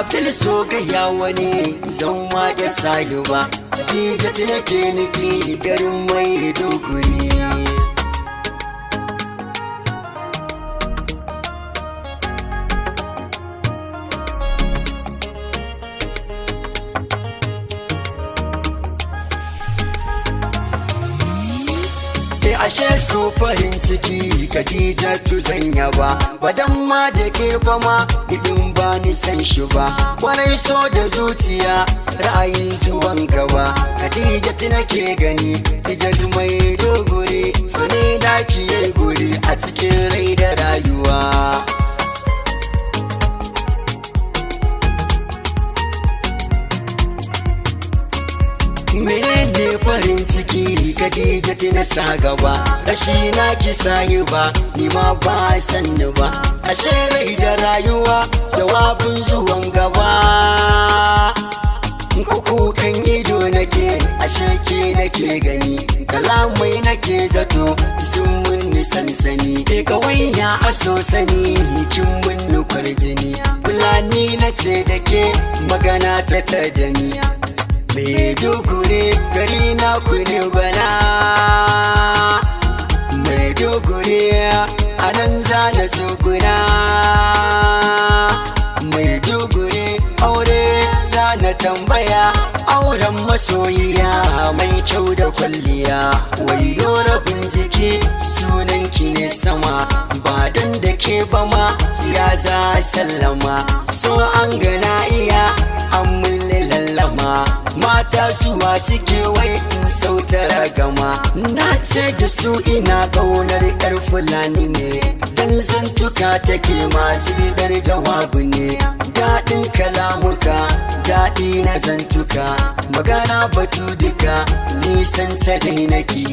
Abdul so gaya wani zan wake sayu ba Dija nake nufi garin mai doguri ashe su farin ciki Khadija zan yaba badan ma da ke fama idin ba ni san shi ba kwarai so da zuciya ra'ayin zuwan gaba Khadija nake gani Khadija mai doguri so ne daki yayi guri a cikin rai da rayuwa menene farin ciki Khadija na sa gaba rashi na ki sayi ba ni ma ba san ni ba ashe rai da rayuwa jawabin zuwan gaba kukan ido nake ashe ke nake gani kalamai nake zato sun mun sansani kawai ya aso sani kin mun kwarjini fulani nace da ke magana ta dani Maiduguri gari na kune bana Maiduguri a nan za na tsuguna Maiduguri aure za na tambaya auren masoyiya mai kyau da kwalliya wayo rabin jiki sunanki ne sama ba dan da ke ba ma ya za sallama so an gana iya an mulle lallama mata suwa suke wai in sautar gama na ce da su ina ƙaunar yar fulani ne dan zantuka take masu bidar jawabu ne daɗin kalamuka daɗi na zantuka magana batu duka nisan ta dai nake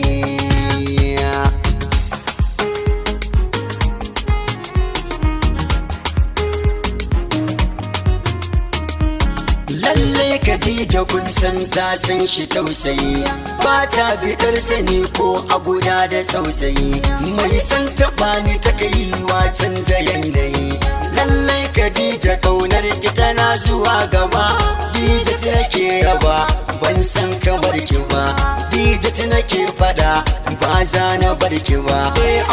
Khadija kun san ta san shi tausayi ba ta bidar sani ko a guda da tausayi mai san taɓa ni ta kai wa canza yanayi lallai Khadija kaunar ki tana zuwa gaba Dija nake yaba ban san kamar ki ba Dija nake fada ba za na bar ki ba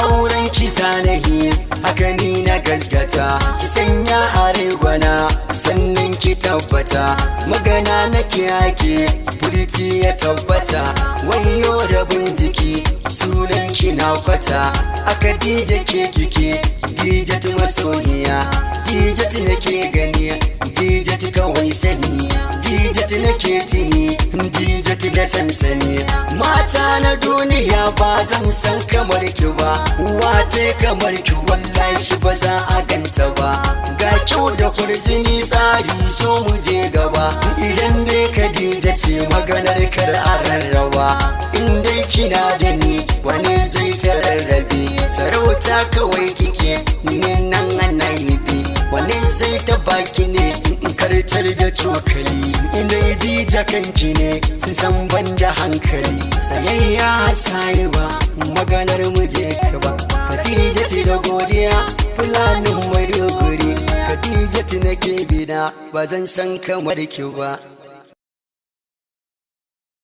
auren ki zanahi haka ni na gaskata ki sanya a rigwana sannan ki tabbata magana nake ake furiti ya tabbata wayo rabin jiki sunan ki na kwata a Khadija ke kike Dija masoyiya Dija nake gani Dija kawai sani Dija nake tini Dija da sansani mata na duniya ba zan san kamar ki ba wate kamar ki wallahi shi ba za a ganta ba ga kyau da kurjini tsari so mu je gaba idan dai Khadija ce maganar kar a rarraba in dai kina da ni wani zai ta rarrabe sarauta kawai kike ne nan ana yi wani zai ta baki ne in kartar da cokali inda Dija kanki ne sun san ban da hankali tsayayya sai ba maganar mu je gaba Khadija da godiya fulanin Maiduguri Khadija nake bida ba zan san kamar ki ba